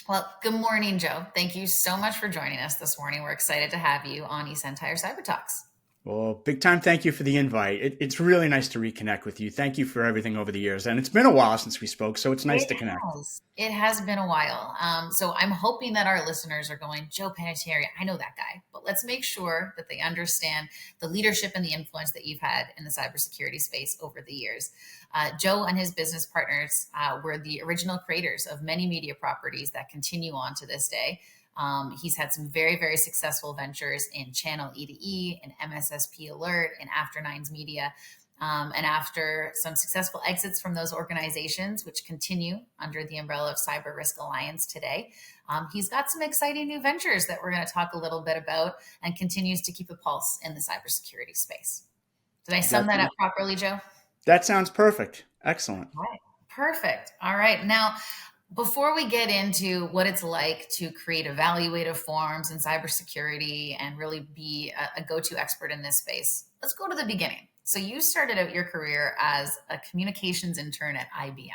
Well, good morning, Joe. Thank you so much for joining us this morning. We're excited to have you on eSentire Cyber Talks. Well, big time thank you for the invite. It's really nice to reconnect with you. Thank you for everything over the years. And it's been a while since we spoke, so it's nice It to connect. has. It has been a while. So I'm hoping that our listeners are going, Joe Panettieri, I know that guy, but let's make sure that they understand the leadership and the influence that you've had in the cybersecurity space over the years. Joe and his business partners were the original creators of many media properties that continue on to this day. He's had some very, very successful ventures in Channel E2E, in MSSP Alert, in After Nines Media. And after some successful exits from those organizations, which continue under the umbrella of Cyber Risk Alliance today, he's got some exciting new ventures that we're going to talk a little bit about and continues to keep a pulse in the cybersecurity space. Did I sum That that up properly, Joe? that sounds perfect. Excellent. All right. Perfect. All right. Now, before we get into what it's like to create evaluative forms in cybersecurity and really be a go-to expert in this space, let's go to the beginning. So you started out your career as a communications intern at IBM,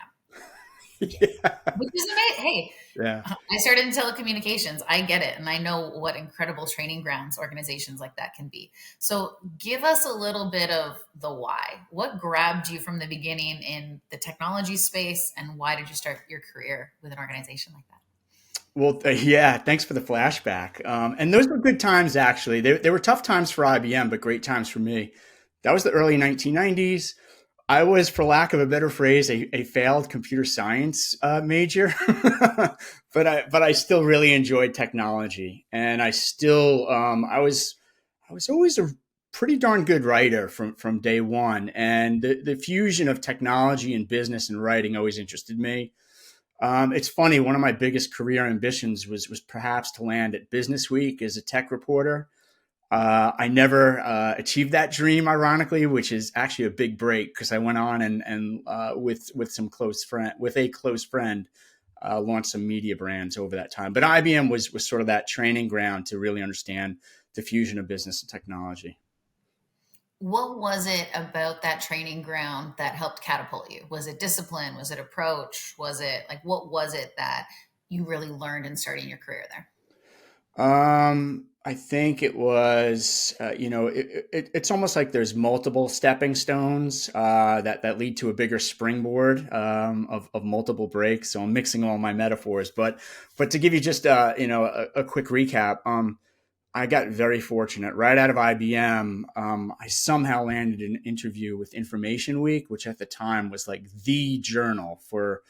Yeah. which is amazing. Hey, Yeah. I started in telecommunications. I get it. And I know what incredible training grounds organizations like that can be. So give us a little bit of the why. What grabbed you from the beginning in the technology space? And why did you start your career with an organization like that? Well, yeah, thanks for the flashback. And those were good times, actually. They were tough times for IBM, but great times for me. That was the early 1990s. I was, for lack of a better phrase, a failed computer science major, but I still really enjoyed technology, and I was always a pretty darn good writer from day one, and the fusion of technology and business and writing always interested me. It's funny. One of my biggest career ambitions was perhaps to land at Business Week as a tech reporter. I never achieved that dream, ironically, which is actually a big break because I went on and with a close friend, launched some media brands over that time. But IBM was sort of that training ground to really understand the fusion of business and technology. What was it about that training ground that helped catapult you? Was it discipline? Was it approach? Was it like, what was it that you really learned in starting your career there? I think it was, it's almost like there's multiple stepping stones that lead to a bigger springboard of multiple breaks. So I'm mixing all my metaphors, but to give you just a quick recap, I got very fortunate. Right out of IBM, I somehow landed an interview with Information Week, which at the time was like the journal for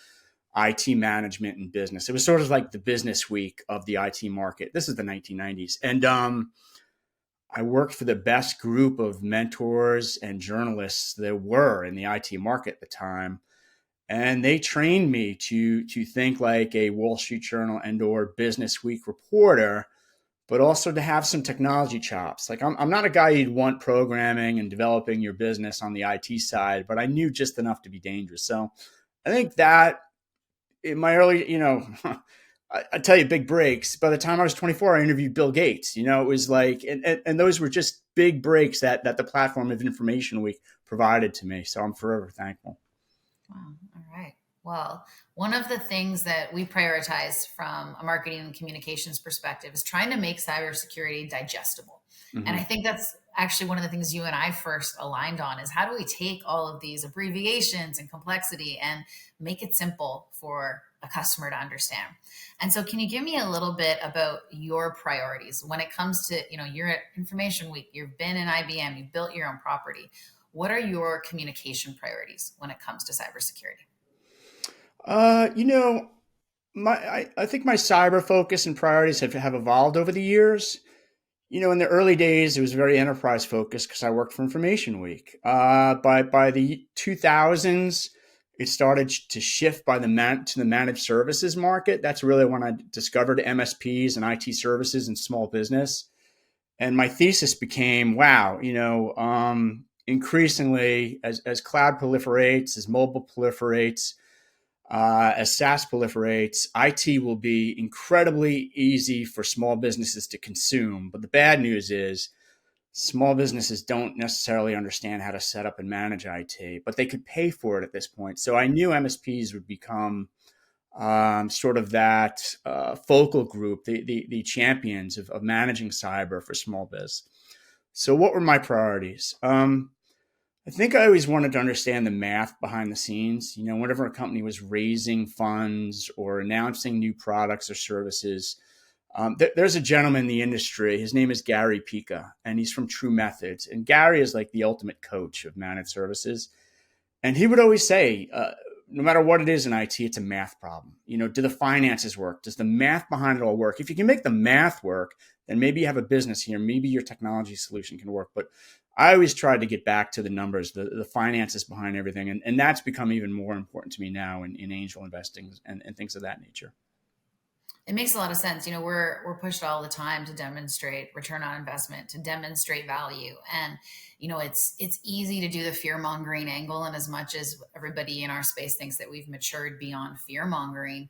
IT management and business. It was sort of like the business week of the IT market. This is the 1990s. And I worked for the best group of mentors and journalists there were in the IT market at the time. And they trained me to think like a Wall Street Journal and or Business Week reporter, but also to have some technology chops. Like I'm not a guy you'd want programming and developing your business on the IT side, but I knew just enough to be dangerous. So I think that in my early, I tell you, big breaks. By the time I was 24, I interviewed Bill Gates. It was like, and those were just big breaks that the platform of Information Week provided to me. So I'm forever thankful. Wow. All right. Well, one of the things that we prioritize from a marketing and communications perspective is trying to make cybersecurity digestible. And I Hmm. think that's actually one of the things you and I first aligned on is how do we take all of these abbreviations and complexity and make it simple for a customer to understand. And so can you give me a little bit about your priorities when it comes to, you're at Information Week, you've been in IBM, you've built your own property. What are your communication priorities when it comes to cybersecurity? Uh, you know, I think my cyber focus and priorities have evolved over the years. In the early days, it was very enterprise focused because I worked for Information Week. By the 2000s, it started to shift to the managed services market. That's really when I discovered MSPs and IT services and small business. And my thesis became, wow, increasingly as cloud proliferates, as mobile proliferates, as SaaS proliferates, IT will be incredibly easy for small businesses to consume. But the bad news is small businesses don't necessarily understand how to set up and manage IT, but they could pay for it at this point. So I knew MSPs would become sort of that focal group, the champions of managing cyber for small biz. So, what were my priorities? I think I always wanted to understand the math behind the scenes. Whenever a company was raising funds or announcing new products or services, there's a gentleman in the industry. His name is Gary Pica, and he's from True Methods. And Gary is like the ultimate coach of managed services. And he would always say, no matter what it is in IT, it's a math problem. Do the finances work? Does the math behind it all work? If you can make the math work, then maybe you have a business here. Maybe your technology solution can work. But I always tried to get back to the numbers, the finances behind everything. And that's become even more important to me now in angel investing and things of that nature. It makes a lot of sense. We're pushed all the time to demonstrate return on investment, to demonstrate value. And, it's easy to do the fear mongering angle. And as much as everybody in our space thinks that we've matured beyond fear mongering,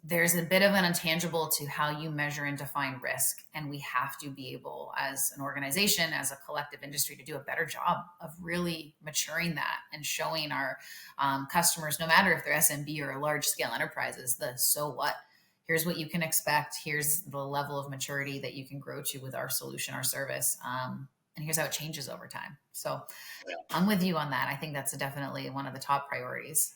there's a bit of an intangible to how you measure and define risk. And we have to be able, as an organization, as a collective industry, to do a better job of really maturing that and showing our customers, no matter if they're SMB or large scale enterprises, the so what. Here's what you can expect. Here's the level of maturity that you can grow to with our solution, our service. And here's how it changes over time. So I'm with you on that. I think that's definitely one of the top priorities.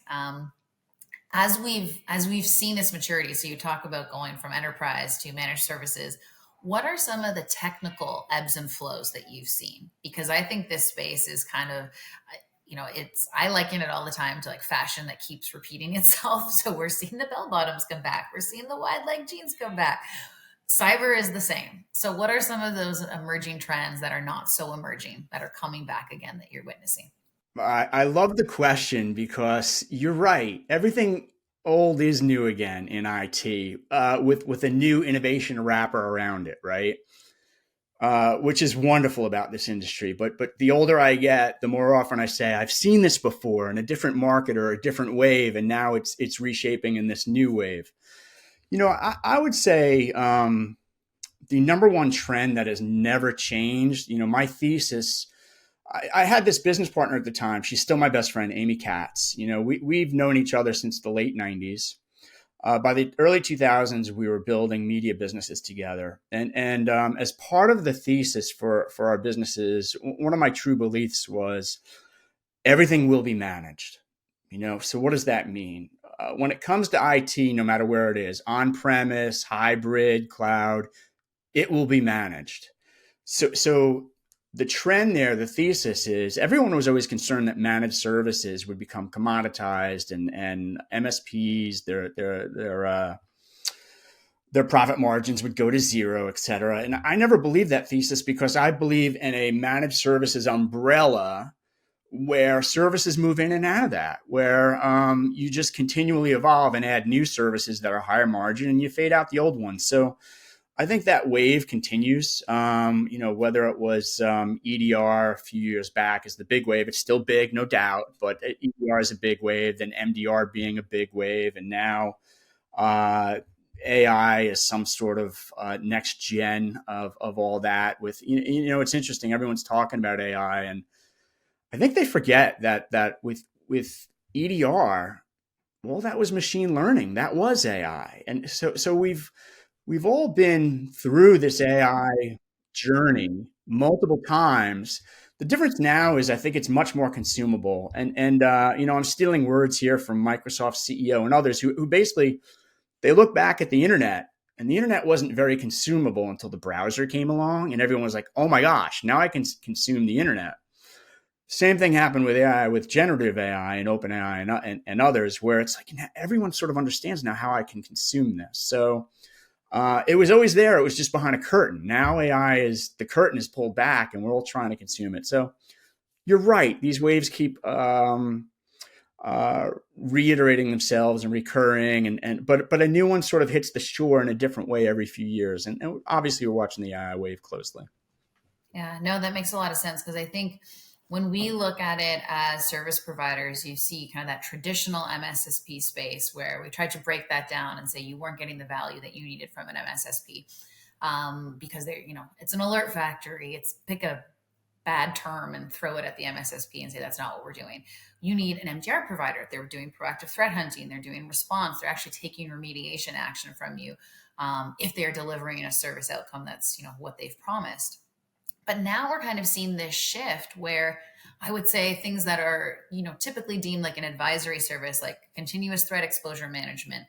As we've seen this maturity, so you talk about going from enterprise to managed services, what are some of the technical ebbs and flows that you've seen? Because I think this space is kind of, I liken it all the time to like fashion that keeps repeating itself. So we're seeing the bell bottoms come back, we're seeing the wide leg jeans come back. Cyber is the same. So what are some of those emerging trends that are not so emerging, that are coming back again, that you're witnessing? I love the question because you're right. Everything old is new again in IT, with a new innovation wrapper around it, right? Which is wonderful about this industry. But the older I get, the more often I say I've seen this before in a different market or a different wave, and now it's reshaping in this new wave. I would say the number one trend that has never changed. My thesis. I had this business partner at the time. She's still my best friend, Amy Katz. We've known each other since the late 90s. By the early 2000s, we were building media businesses together. And as part of the thesis for our businesses, one of my true beliefs was everything will be managed. So what does that mean? When it comes to IT, no matter where it is, on-premise, hybrid, cloud, it will be managed. So the trend there, the thesis is everyone was always concerned that managed services would become commoditized and MSPs, their profit margins would go to zero, et cetera. And I never believed that thesis because I believe in a managed services umbrella where services move in and out of that, where you just continually evolve and add new services that are higher margin and you fade out the old ones. So I think that wave continues. Whether it was EDR a few years back is the big wave. It's still big, no doubt, but EDR is a big wave, then MDR being a big wave. And now AI is some sort of next gen of all that with, it's interesting. Everyone's talking about AI and I think they forget that with EDR, well, that was machine learning. That was AI. And so we've all been through this AI journey multiple times. The difference now is I think it's much more consumable. And I'm stealing words here from Microsoft's CEO and others who basically they look back at the internet and the internet wasn't very consumable until the browser came along and everyone was like, oh my gosh, now I can consume the internet. Same thing happened with AI, with generative AI and OpenAI and others, where it's like everyone sort of understands now how I can consume this. So it was always there. It was just behind a curtain. Now the curtain is pulled back and we're all trying to consume it. So you're right. These waves keep reiterating themselves and recurring. But a new one sort of hits the shore in a different way every few years. And obviously we're watching the AI wave closely. Yeah, no, that makes a lot of sense because I think when we look at it as service providers, you see kind of that traditional MSSP space where we tried to break that down and say you weren't getting the value that you needed from an MSSP because it's an alert factory. It's pick a bad term and throw it at the MSSP and say that's not what we're doing. You need an MDR provider. They're doing proactive threat hunting. They're doing response. They're actually taking remediation action from you if they're delivering a service outcome that's what they've promised. But now we're kind of seeing this shift where I would say things that are typically deemed like an advisory service, like continuous threat exposure management,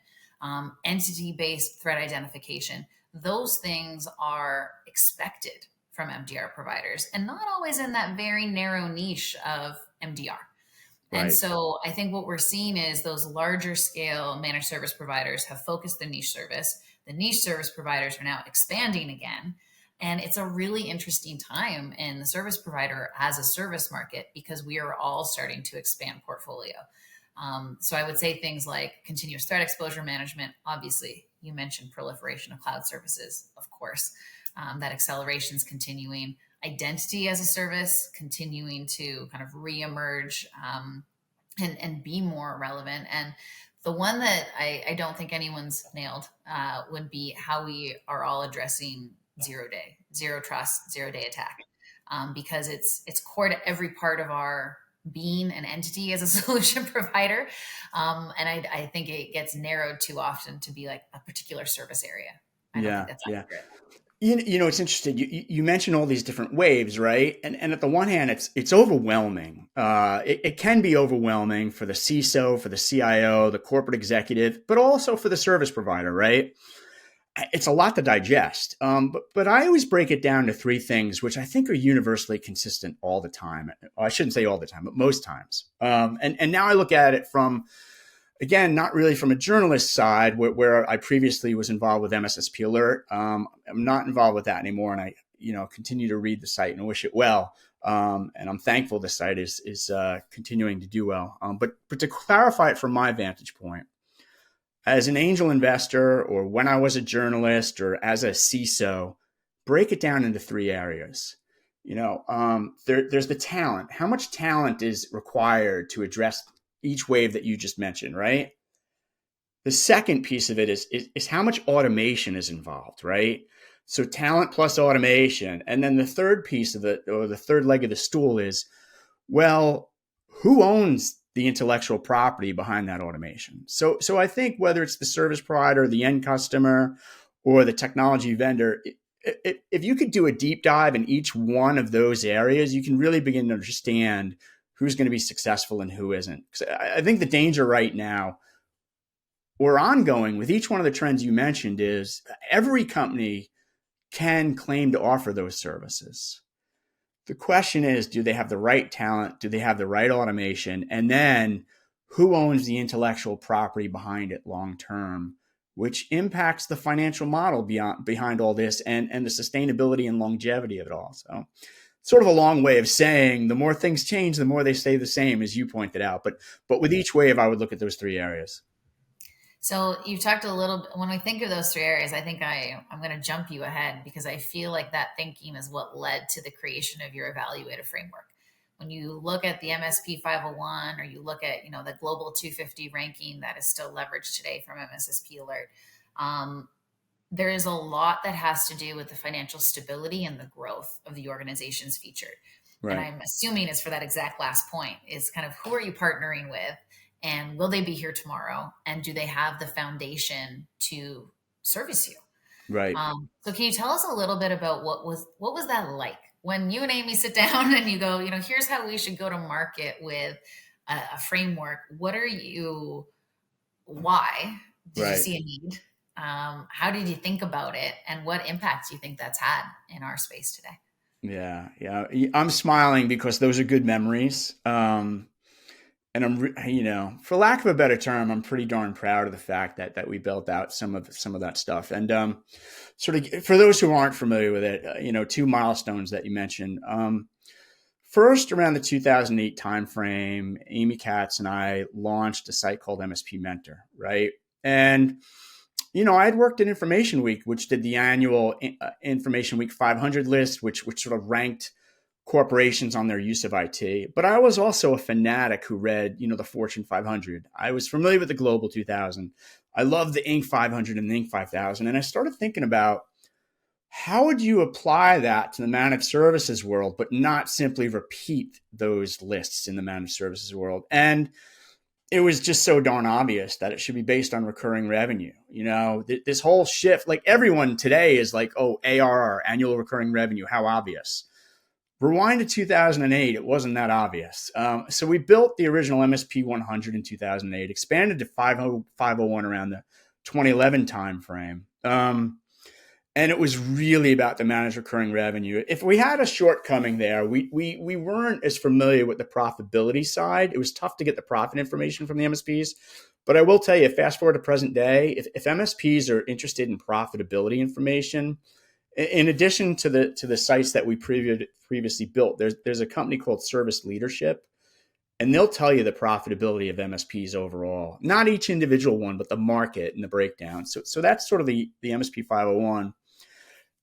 entity-based threat identification, those things are expected from MDR providers and not always in that very narrow niche of MDR. And Right. so I think what we're seeing is those larger scale managed service providers have focused the niche service. The niche service providers are now expanding again. And it's a really interesting time in the service provider as a service market because we are all starting to expand portfolio. So I would say things like continuous threat exposure management. Obviously, you mentioned proliferation of cloud services, of course. That acceleration is continuing. Identity as a service continuing to kind of reemerge and be more relevant. And the one that I don't think anyone's nailed would be how we are all addressing zero day, zero trust, zero-day attack, because it's core to every part of our being an entity as a solution provider. And I think it gets narrowed too often to be like a particular service area. I don't think Yeah. that's Yeah. accurate. It's interesting. You mentioned all these different waves, right? And at the one hand, it's overwhelming. It can be overwhelming for the CISO, for the CIO, the corporate executive, but also for the service provider, right? It's a lot to digest. But I always break it down to three things, which I think are universally consistent all the time. I shouldn't say all the time, but most times. And now I look at it from, again, not really from a journalist side where I previously was involved with MSSP Alert. I'm not involved with that anymore. And I, continue to read the site and wish it well. And I'm thankful the site is continuing to do well. But to clarify it from my vantage point, as an angel investor or when I was a journalist or as a CISO, break it down into three areas. There's the talent. How much talent is required to address each wave that you just mentioned, right? The second piece of it is how much automation is involved, right? So talent plus automation. And then the third piece of it, or the third leg of the stool is, well, who owns the intellectual property behind that automation? So I think whether it's the service provider, the end customer, or the technology vendor, if you could do a deep dive in each one of those areas, you can really begin to understand who's going to be successful and who isn't. Because I think the danger right now, or ongoing with each one of the trends you mentioned, is every company can claim to offer those services. The question is, do they have the right talent? Do they have the right automation? And then who owns the intellectual property behind it long term, which impacts the financial model behind all this and the sustainability and longevity of it all. So sort of a long way of saying the more things change, the more they stay the same, as you pointed out. But with each wave, I would look at those three areas. So you talked a little bit, when we think of those three areas, I think I'm going to jump you ahead because I feel like that thinking is what led to the creation of your evaluative framework. When you look at the MSP 501 or you look at, the global 250 ranking that is still leveraged today from MSSP Alert, there is a lot that has to do with the financial stability and the growth of the organizations featured. And Right. I'm assuming is for that exact last point is kind of who are you partnering with? And will they be here tomorrow? And do they have the foundation to service you? Right. So can you tell us a little bit about what was that like when you and Amy sit down and you go, here's how we should go to market with a framework. Why did you Right. see a need? How did you think about it? And what impacts do you think that's had in our space today? Yeah. Yeah. I'm smiling because those are good memories. And for lack of a better term, I'm pretty darn proud of the fact that we built out some of that stuff. And sort of for those who aren't familiar with it, two milestones that you mentioned. First, around the 2008 timeframe, Amy Katz and I launched a site called MSP Mentor, right? And I had worked at Information Week, which did the annual Information Week 500 list, which sort of ranked corporations on their use of IT. But I was also a fanatic who read, the Fortune 500. I was familiar with the Global 2000. I loved the Inc. 500 and the Inc. 5000. And I started thinking about how would you apply that to the managed services world, but not simply repeat those lists in the managed services world? And it was just so darn obvious that it should be based on recurring revenue. This whole shift, like everyone today is like, oh, ARR, annual recurring revenue, how obvious. Rewind to 2008, it wasn't that obvious. So we built the original MSP 100 in 2008, expanded to 501 around the 2011 timeframe. And it was really about the managed recurring revenue. If we had a shortcoming there, we weren't as familiar with the profitability side. It was tough to get the profit information from the MSPs. But I will tell you, fast forward to present day, if MSPs are interested in profitability information, in addition to the sites that we previously built, there's a company called Service Leadership, and they'll tell you the profitability of MSPs overall. Not each individual one, but the market and the breakdown. So that's sort of the MSP 501.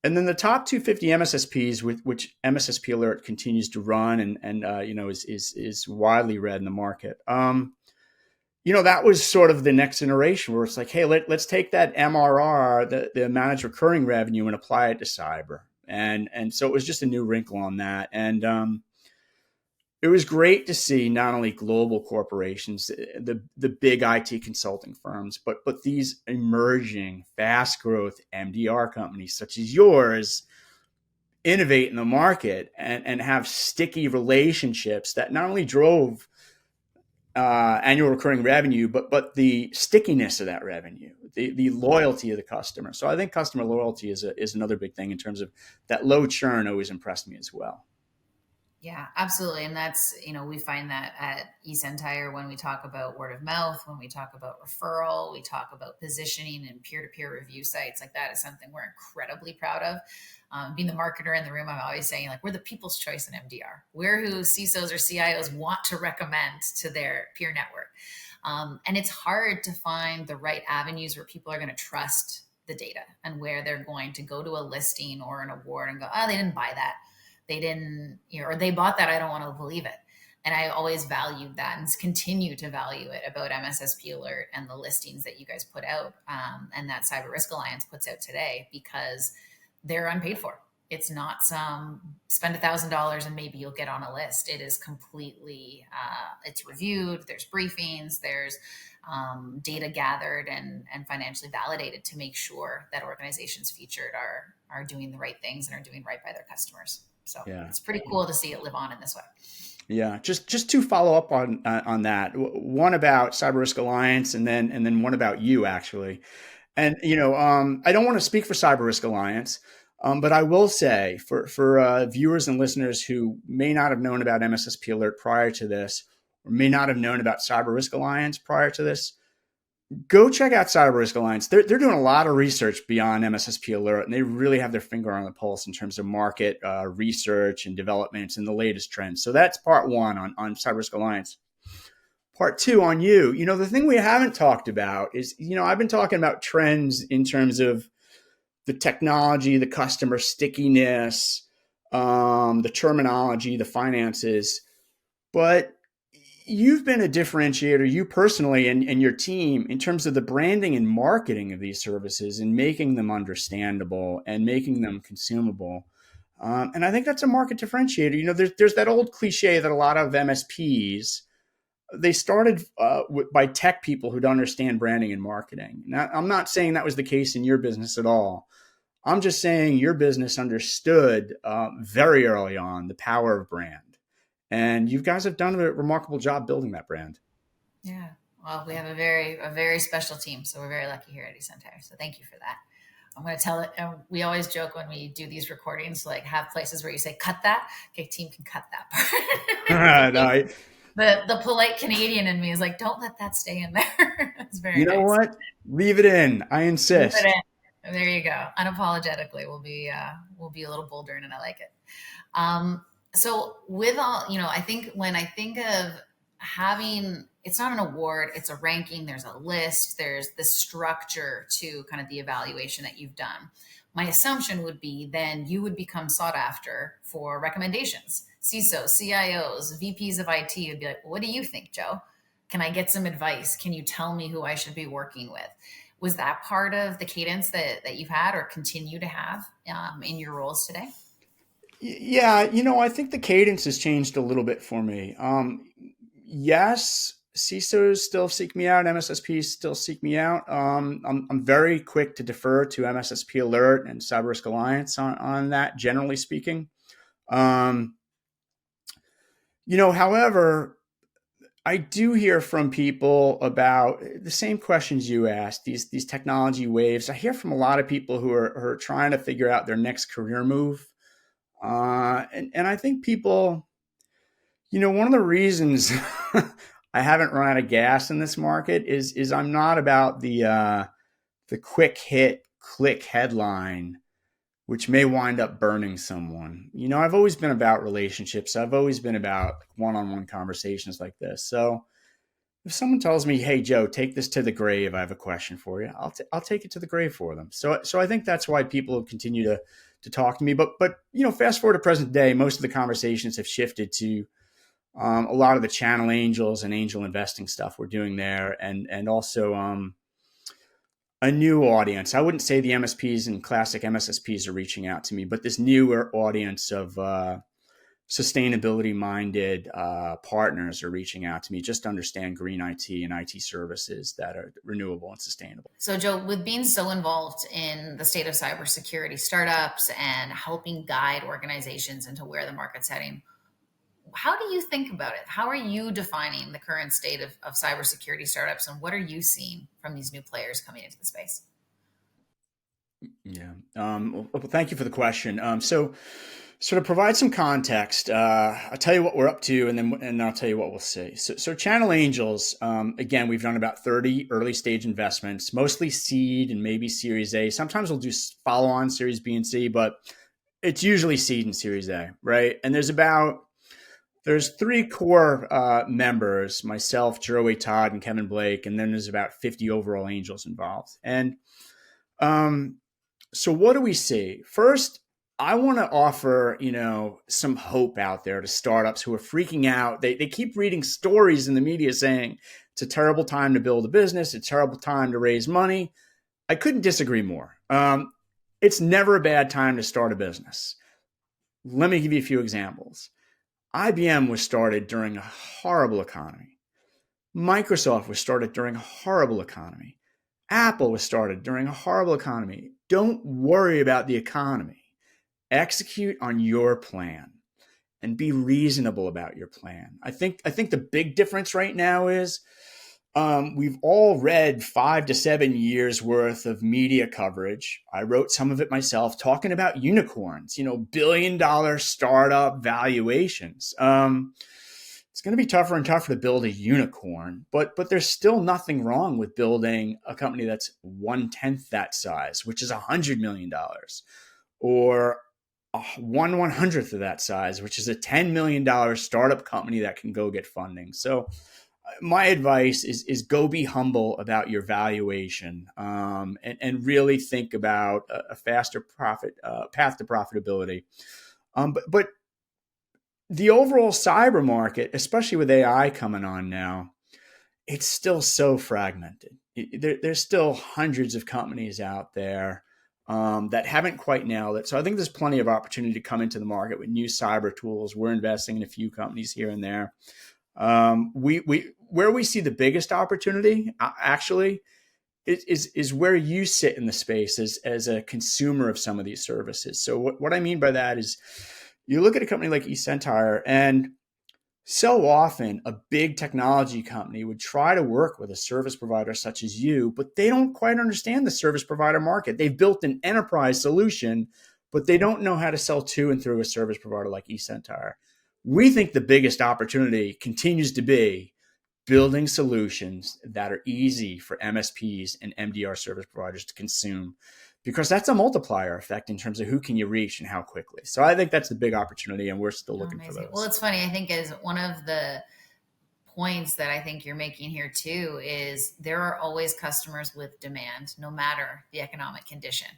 And then the top 250 MSSPs, which MSSP Alert continues to run and is widely read in the market. That was sort of the next iteration where it's like, hey, let's take that MRR, the managed recurring revenue, and apply it to cyber. And so it was just a new wrinkle on that. And it was great to see not only global corporations, the big IT consulting firms, but these emerging fast growth MDR companies such as yours innovate in the market and have sticky relationships that not only drove annual recurring revenue, but the stickiness of that revenue, the loyalty of the customer. So I think customer loyalty is another big thing in terms of that low churn always impressed me as well. Yeah, absolutely. And that's, we find that at eSentire when we talk about word of mouth, when we talk about referral, we talk about positioning and peer-to-peer review sites. Like that is something we're incredibly proud of. Being the marketer in the room, I'm always saying like, we're the people's choice in MDR. We're who CISOs or CIOs want to recommend to their peer network. And it's hard to find the right avenues where people are going to trust the data and where they're going to go to a listing or an award and go, oh, they didn't buy that. They didn't, or they bought that. I don't want to believe it. And I always valued that and continue to value it about MSSP Alert and the listings that you guys put out and that Cyber Risk Alliance puts out today, because they're unpaid for. It's not some spend $1,000 and maybe you'll get on a list. It is completely, it's reviewed. There's briefings, there's data gathered and financially validated to make sure that organizations featured are doing the right things and are doing right by their customers. So yeah, it's pretty cool to see it live on in this way. Yeah, just to follow up on that, one about Cyber Risk Alliance, and then one about you actually. And I don't want to speak for Cyber Risk Alliance, but I will say for viewers and listeners who may not have known about MSSP Alert prior to this, or may not have known about Cyber Risk Alliance prior to this, go check out Cyber Risk Alliance. They're doing a lot of research beyond MSSP Alert, and they really have their finger on the pulse in terms of market research and developments and the latest trends. So that's part one on Cyber Risk Alliance. Part two on you. The thing we haven't talked about is, I've been talking about trends in terms of the technology, the customer stickiness, the terminology, the finances, but you've been a differentiator, you personally and your team, in terms of the branding and marketing of these services and making them understandable and making them consumable. And I think that's a market differentiator. There's that old cliche that a lot of MSPs, they started by tech people who don't understand branding and marketing. Now, I'm not saying that was the case in your business at all. I'm just saying your business understood very early on the power of brand. And you guys have done a remarkable job building that brand. Yeah. Well, we have a very special team. So we're very lucky here at eSentire. So thank you for that. I'm going to tell it. We always joke when we do these recordings, like have places where you say, cut that. Okay, team can cut that part. The polite Canadian in me is like, don't let that stay in there. It's very nice. What? Leave it in. I insist. Leave it in. There you go. Unapologetically, we'll be a little bolder, and I like it. So with all, I think when I think of having, it's not an award, it's a ranking, there's a list, there's the structure to kind of the evaluation that you've done. My assumption would be then you would become sought after for recommendations. CISOs, CIOs, VPs of IT would be like, what do you think, Joe? Can I get some advice? Can you tell me who I should be working with? Was that part of the cadence that you've had or continue to have in your roles today? Yeah, I think the cadence has changed a little bit for me. Yes, CISOs still seek me out, MSSPs still seek me out. I'm very quick to defer to MSSP Alert and Cyber Risk Alliance on that, generally speaking. Um, however, I do hear from people about the same questions you asked, these technology waves. I hear from a lot of people who are trying to figure out their next career move. And I think people, one of the reasons I haven't run out of gas in this market is I'm not about the quick hit click headline, which may wind up burning someone. I've always been about relationships. I've always been about one-on-one conversations like this. So if someone tells me, "Hey Joe, take this to the grave. I have a question for you," I'll take it to the grave for them. So I think that's why people continue to talk to me. But fast forward to present day, most of the conversations have shifted to a lot of the channel angels and angel investing stuff we're doing there, and also a new audience. I wouldn't say the MSPs and classic MSSPs are reaching out to me, but this newer audience of sustainability minded partners are reaching out to me just to understand green IT and IT services that are renewable and sustainable. So, Joe, with being so involved in the state of cybersecurity startups and helping guide organizations into where the market's heading, how do you think about it? How are you defining the current state of cybersecurity startups, and what are you seeing from these new players coming into the space? Yeah. Well, thank you for the question. So, sort of provide some context. I'll tell you what we're up to, and I'll tell you what we'll see. So Channel Angels. Again, we've done about 30 early stage investments, mostly seed and maybe Series A. Sometimes we'll do follow on Series B and C, but it's usually seed and Series A, right? And there's three core members: myself, Jerome Todd, and Kevin Blake, and then there's about 50 overall angels involved. And um, so what do we see? First, I want to offer, some hope out there to startups who are freaking out. They keep reading stories in the media saying it's a terrible time to build a business. It's a terrible time to raise money. I couldn't disagree more. It's never a bad time to start a business. Let me give you a few examples. IBM was started during a horrible economy. Microsoft was started during a horrible economy. Apple was started during a horrible economy. Don't worry about the economy. Execute on your plan and be reasonable about your plan. I think the big difference right now is we've all read 5 to 7 years worth of media coverage. I wrote some of it myself talking about unicorns, billion-dollar startup valuations. It's going to be tougher and tougher to build a unicorn, but there's still nothing wrong with building a company that's 1/10 that size, which is $100 million, or 1/100th of that size, which is a $10 million startup company that can go get funding. So my advice is go be humble about your valuation, and really think about a faster path to profitability. But the overall cyber market, especially with AI coming on now, it's still so fragmented. There's still hundreds of companies out there that haven't quite nailed it. So I think there's plenty of opportunity to come into the market with new cyber tools. We're investing in a few companies here and there. Where we see the biggest opportunity, actually, is where you sit in the space as a consumer of some of these services. So what I mean by that is, you look at a company like eSentire, and so often a big technology company would try to work with a service provider such as you, but they don't quite understand the service provider market. They've built an enterprise solution, but they don't know how to sell to and through a service provider like eSentire. We think the biggest opportunity continues to be building solutions that are easy for MSPs and MDR service providers to consume, because that's a multiplier effect in terms of who can you reach and how quickly. So I think that's the big opportunity, and we're still looking for those. Well, it's funny. I think as one of the points that I think you're making here too is there are always customers with demand, no matter the economic condition.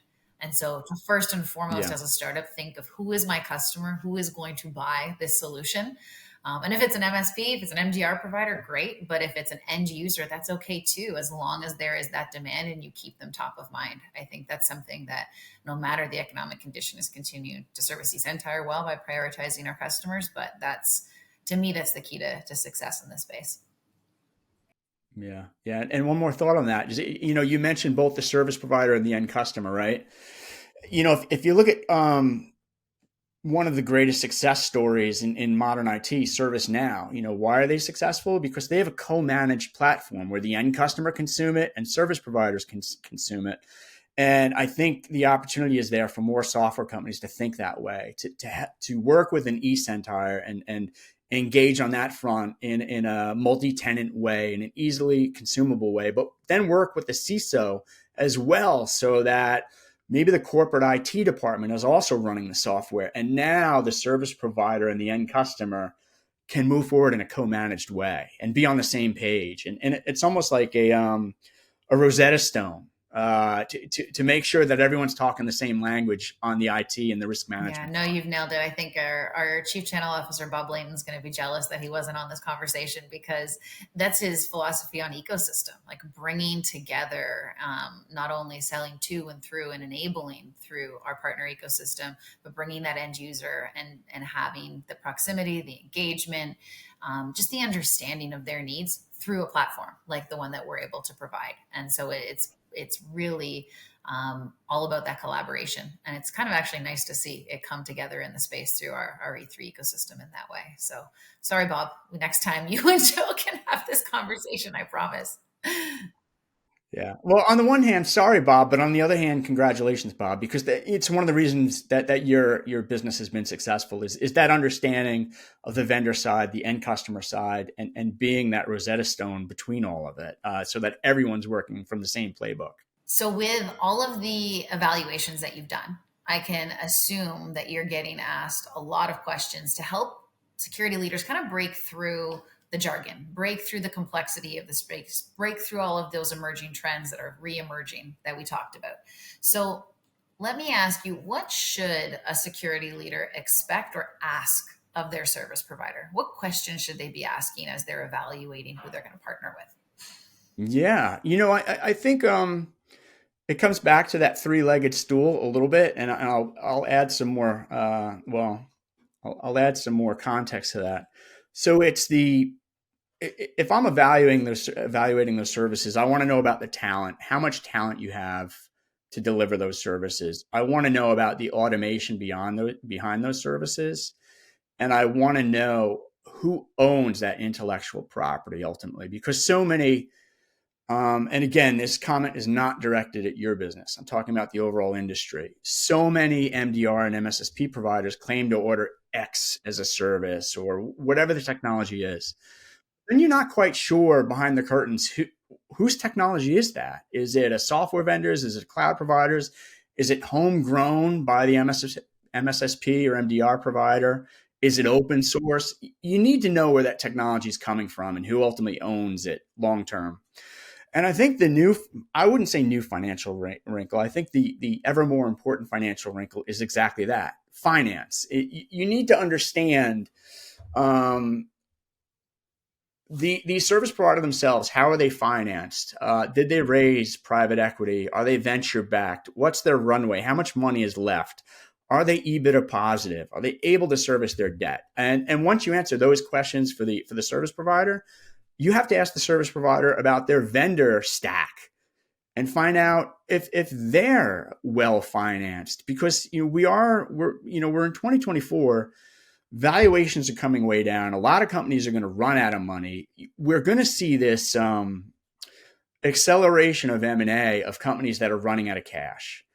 And so, first and foremost, Yeah. as a startup, think of who is my customer, who is going to buy this solution. And if it's an MSP, if it's an MDR provider, great. But if it's an end user, that's okay too, as long as there is that demand and you keep them top of mind. I think that's something that no matter the economic condition is continuing to service eSentire well by prioritizing our customers. But that's, to me, that's the key to success in this space. Yeah. Yeah. And one more thought on that is, you mentioned both the service provider and the end customer, right? If you look at one of the greatest success stories in modern IT, ServiceNow, why are they successful? Because they have a co-managed platform where the end customer consume it and service providers can consume it. And I think the opportunity is there for more software companies to think that way, to work with an eSentire and engage on that front in a multi-tenant way, in an easily consumable way, but then work with the CISO as well, so that maybe the corporate IT department is also running the software. And now the service provider and the end customer can move forward in a co-managed way and be on the same page. And it's almost like a Rosetta Stone to make sure that everyone's talking the same language on the IT and the risk management. Yeah, no, you've nailed it. I think our chief channel officer, Bob Layton, is going to be jealous that he wasn't on this conversation, because that's his philosophy on ecosystem, like bringing together, not only selling to and through and enabling through our partner ecosystem, but bringing that end user and having the proximity, the engagement, just the understanding of their needs through a platform like the one that we're able to provide. And so it's really all about that collaboration. And it's kind of actually nice to see it come together in the space through our E3 ecosystem in that way. So sorry, Bob, next time you and Joe can have this conversation, I promise. Yeah. Well, on the one hand, sorry, Bob, but on the other hand, congratulations, Bob, because it's one of the reasons that your business has been successful is that understanding of the vendor side, the end customer side, and being that Rosetta Stone between all of it, so that everyone's working from the same playbook. So with all of the evaluations that you've done, I can assume that you're getting asked a lot of questions to help security leaders kind of break through the jargon, break through the complexity of the space, break through all of those emerging trends that are re-emerging that we talked about. So let me ask you, what should a security leader expect or ask of their service provider? What questions should they be asking as they're evaluating who they're going to partner with? Yeah. I think it comes back to that three-legged stool a little bit, and I'll add some more. I'll add some more context to that. So if I'm evaluating those services, I want to know about the talent, how much talent you have to deliver those services. I want to know about the automation behind those services, and I want to know who owns that intellectual property ultimately, because so many. And again, this comment is not directed at your business. I'm talking about the overall industry. So many MDR and MSSP providers claim to order X as a service or whatever the technology is. And you're not quite sure behind the curtains whose technology is that? Is it a software vendors? Is it cloud providers? Is it homegrown by the MSSP or MDR provider? Is it open source? You need to know where that technology is coming from and who ultimately owns it long term. And I think I wouldn't say new financial wrinkle. I think the ever more important financial wrinkle is exactly that: finance. You need to understand the service provider themselves. How are they financed? Did they raise private equity? Are they venture backed? What's their runway? How much money is left? Are they EBITDA positive? Are they able to service their debt? And once you answer those questions for the service provider, you have to ask the service provider about their vendor stack and find out if they're well financed, because we're in 2024. Valuations are coming way down. A lot of companies are going to run out of money. We're going to see this acceleration of M&A of companies that are running out of cash,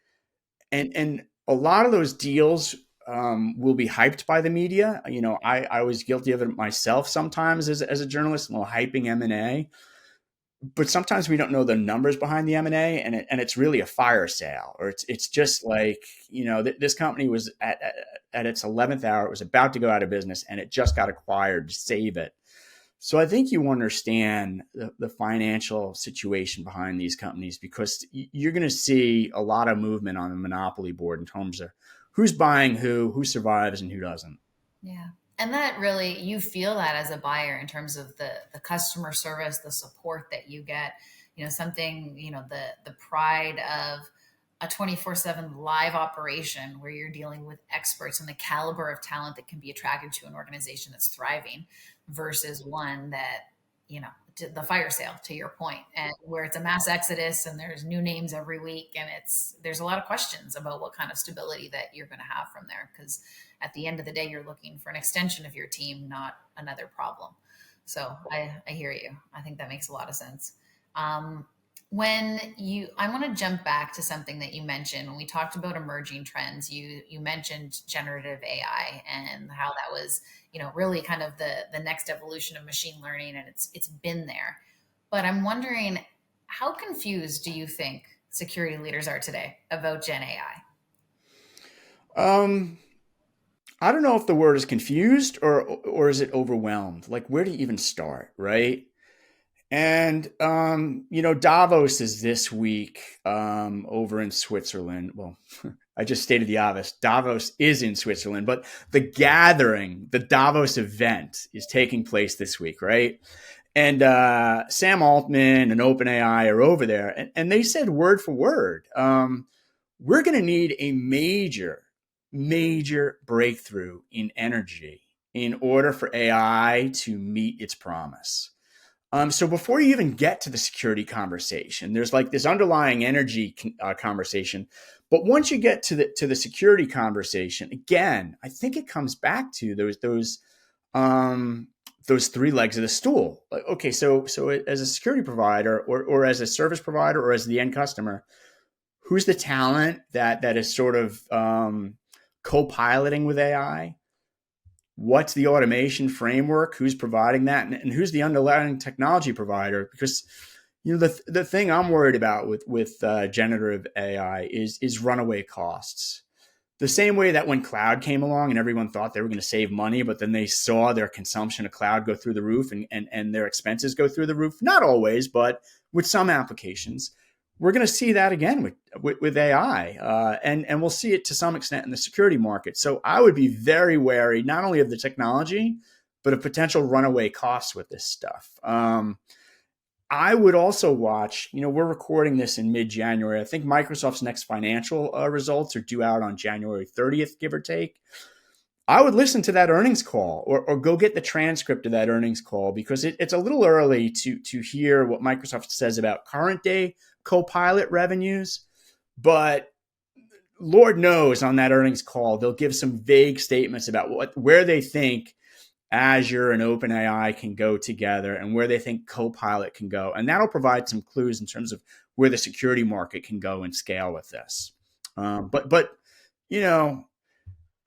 and a lot of those deals will be hyped by the media. I was guilty of it myself sometimes as a journalist, hyping M&A, but sometimes we don't know the numbers behind the M&A, and it's really a fire sale, or it's just like, this company was at its 11th hour. It was about to go out of business, and it just got acquired to save it. So I think you understand the financial situation behind these companies, because you're going to see a lot of movement on the monopoly board in terms of who's buying who survives and who doesn't. Yeah. And that really, you feel that as a buyer in terms of the customer service, the support that you get, something, the pride of a 24/7 live operation where you're dealing with experts and the caliber of talent that can be attracted to an organization that's thriving versus one that, you know, the fire sale, to your point, and where it's a mass exodus and there's new names every week, and there's a lot of questions about what kind of stability that you're going to have from there, because at the end of the day you're looking for an extension of your team, not another problem. So I hear you. I think that makes a lot of sense. um, I want to jump back to something that you mentioned when we talked about emerging trends. You mentioned generative AI and how that was, really kind of the next evolution of machine learning, and it's been there. But I'm wondering, how confused do you think security leaders are today about Gen AI? Um, I don't know if the word is confused or is it overwhelmed. Like, where do you even start, right? And Davos is this week over in Switzerland. Well, I just stated the obvious. Davos is in Switzerland, but the gathering, the Davos event, is taking place this week, right? And Sam Altman and OpenAI are over there, and they said word for word, we're going to need a major breakthrough in energy in order for AI to meet its promise. So before you even get to the security conversation, there's like this underlying energy conversation. But once you get to the security conversation, again, I think it comes back to those three legs of the stool. Like, okay, so as a security provider or as a service provider or as the end customer, who's the talent that is sort of co-piloting with AI? What's the automation framework? Who's providing that, and who's the underlying technology provider? Because the thing I'm worried about with generative AI is runaway costs. The same way that when cloud came along and everyone thought they were going to save money, but then they saw their consumption of cloud go through the roof and their expenses go through the roof. Not always, but with some applications, we're going to see that again with AI, and we'll see it to some extent in the security market. So I would be very wary not only of the technology, but of potential runaway costs with this stuff. I would also watch, we're recording this in mid-January. I think Microsoft's next financial results are due out on January 30th, give or take. I would listen to that earnings call or go get the transcript of that earnings call, because it's a little early to hear what Microsoft says about current day Copilot revenues. But Lord knows on that earnings call, they'll give some vague statements about where they think Azure and OpenAI can go together and where they think Copilot can go. And that'll provide some clues in terms of where the security market can go and scale with this. But you know,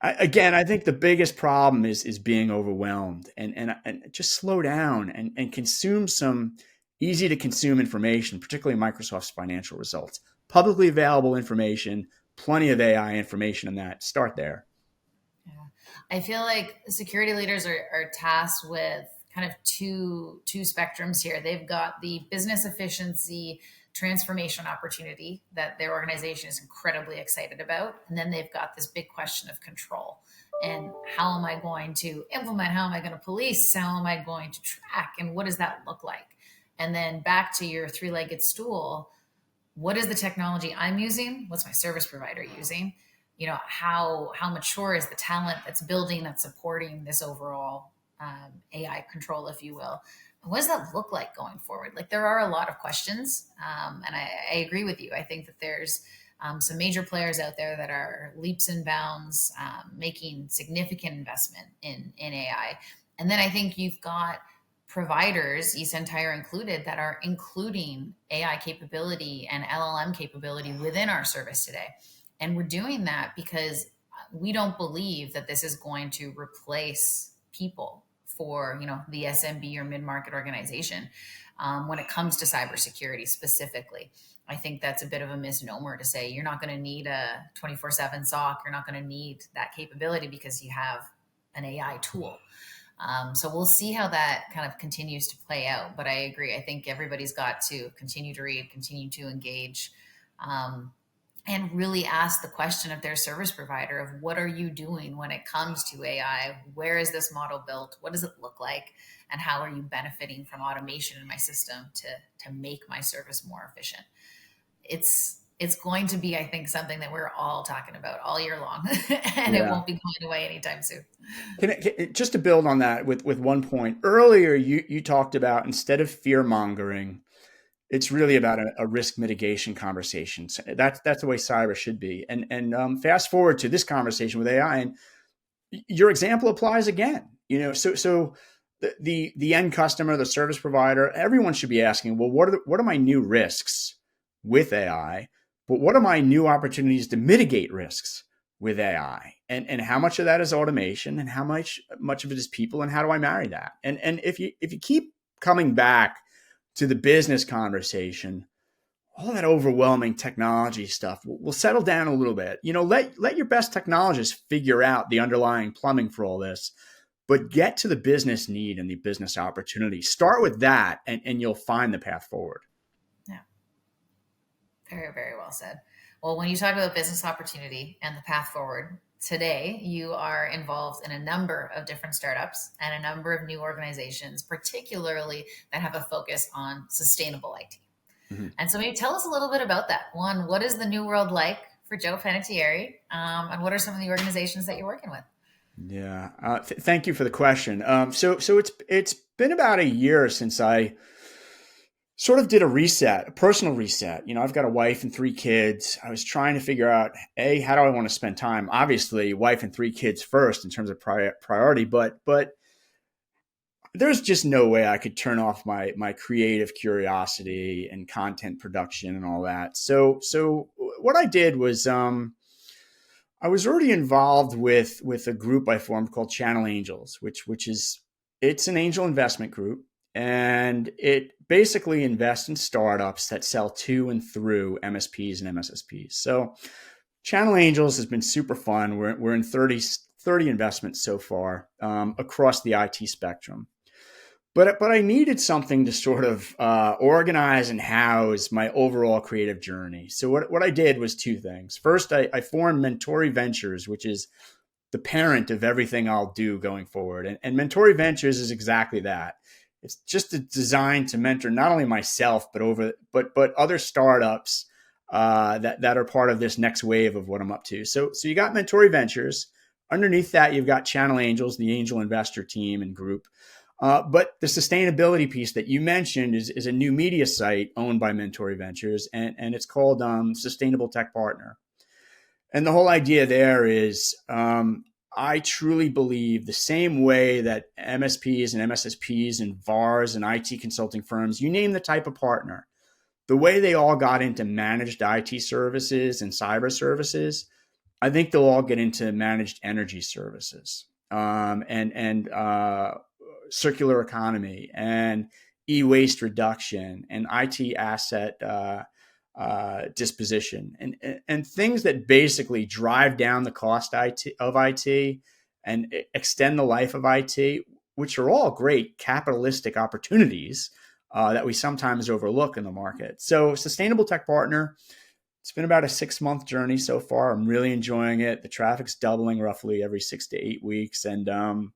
I think the biggest problem is being overwhelmed, and just slow down and consume some easy to consume information, particularly Microsoft's financial results, publicly available information, plenty of AI information in that. Start there. Yeah. I feel like security leaders are tasked with kind of two spectrums here. They've got the business efficiency transformation opportunity that their organization is incredibly excited about. And then they've got this big question of control. And how am I going to implement? How am I going to police? How am I going to track? And what does that look like? And then back to your three-legged stool, what is the technology I'm using? What's my service provider using? How mature is the talent that's building, that's supporting this overall AI control, if you will? What does that look like going forward? Like, there are a lot of questions, and I agree with you. I think that there's some major players out there that are leaps and bounds, making significant investment in AI. And then I think you've got providers, eSentire included, that are including AI capability and LLM capability within our service today. And we're doing that because we don't believe that this is going to replace people for, the SMB or mid-market organization. When it comes to cybersecurity specifically, I think that's a bit of a misnomer to say you're not going to need a 24/7 SOC. You're not going to need that capability because you have an AI tool. So we'll see how that kind of continues to play out. But I agree. I think everybody's got to continue to read, continue to engage. Um, and really ask the question of their service provider of what are you doing when it comes to AI? Where is this model built? What does it look like? And how are you benefiting from automation in my system to make my service more efficient? It's going to be, I think, something that we're all talking about all year long, and it Yeah. won't be going away anytime soon. Just to build on that with one point earlier, you talked about instead of fear mongering, it's really about a risk mitigation conversation. So that's the way cyber should be. And fast forward to this conversation with AI, and your example applies again. So the end customer, the service provider, everyone should be asking, well, what are my new risks with AI? But what are my new opportunities to mitigate risks with AI? And how much of that is automation, and how much of it is people, and how do I marry that? And if you keep coming back to the business conversation, all that overwhelming technology stuff will settle down a little bit. Let your best technologists figure out the underlying plumbing for all this, but get to the business need and the business opportunity. Start with that, and you'll find the path forward. Yeah, very, very well said. Well, when you talk about business opportunity and the path forward, today you are involved in a number of different startups and a number of new organizations, particularly that have a focus on sustainable IT. Mhm. And so maybe tell us a little bit about that. One, what is the new world like for Joe Panettieri? And what are some of the organizations that you're working with? Yeah. Thank you for the question. So it's been about a year since I sort of did a personal reset. I've got a wife and three kids. I was trying to figure out, how do I want to spend time? Obviously, wife and three kids first in terms of priority, but there's just no way I could turn off my creative curiosity and content production and all that. So what I did was, I was already involved with a group I formed called Channel Angels, it's an angel investment group, and it basically invests in startups that sell to and through MSPs and MSSPs. So Channel Angels has been super fun. We're in 30 investments so far, across the IT spectrum. But I needed something to sort of organize and house my overall creative journey. So what I did was two things. First, I formed Mentore Ventures, which is the parent of everything I'll do going forward. And Mentore Ventures is exactly that. It's just designed to mentor not only myself but other startups that are part of this next wave of what I'm up to. So you got Mentore Ventures. Underneath that, you've got Channel Angels, the angel investor team and group. But the sustainability piece that you mentioned is a new media site owned by Mentore Ventures, and it's called Sustainable Tech Partner. And the whole idea there is, I truly believe the same way that MSPs and MSSPs and VARs and IT consulting firms, you name the type of partner, the way they all got into managed IT services and cyber services, I think they'll all get into managed energy services, and circular economy and e-waste reduction and IT asset disposition, and things that basically drive down the cost of IT and extend the life of IT, which are all great capitalistic opportunities that we sometimes overlook in the market. So Sustainable Tech Partner, it's been about a 6-month journey so far. I'm really enjoying it. The traffic's doubling roughly every 6 to 8 weeks. And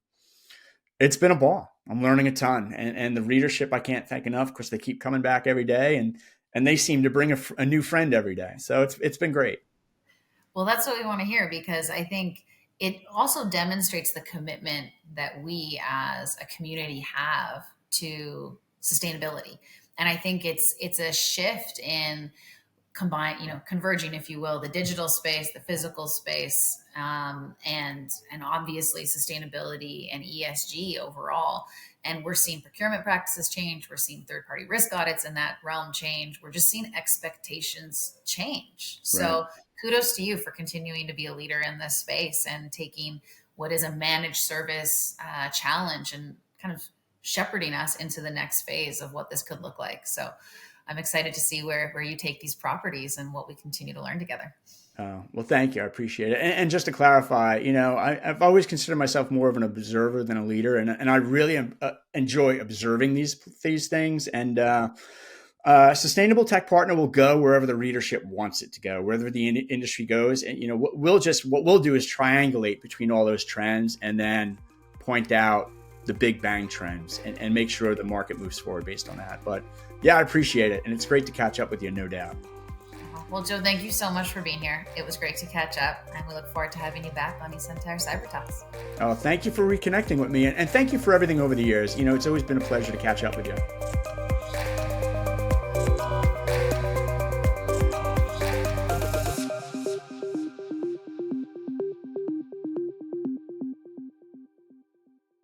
it's been a ball. I'm learning a ton. And the readership, I can't thank enough. Of course, they keep coming back every day, and they seem to bring a new friend every day. So it's been great. Well, that's what we want to hear, because I think it also demonstrates the commitment that we as a community have to sustainability. And I think it's a shift in converging, if you will, the digital space, the physical space, and obviously sustainability and ESG overall. And we're seeing procurement practices change. We're seeing third party risk audits in that realm change. We're just seeing expectations change. Right. So kudos to you for continuing to be a leader in this space and taking what is a managed service challenge and kind of shepherding us into the next phase of what this could look like. So I'm excited to see where you take these properties and what we continue to learn together. Well, thank you. I appreciate it. And just to clarify, I've always considered myself more of an observer than a leader, and I really enjoy observing these things. And Sustainable tech partner will go wherever the readership wants it to go, wherever the industry goes. And, what we'll do is triangulate between all those trends and then point out the big bang trends and make sure the market moves forward based on that. But yeah, I appreciate it. And it's great to catch up with you, no doubt. Well, Joe, thank you so much for being here. It was great to catch up, and we look forward to having you back on eSentire Cyber Talks. Oh, thank you for reconnecting with me. And thank you for everything over the years. It's always been a pleasure to catch up with you.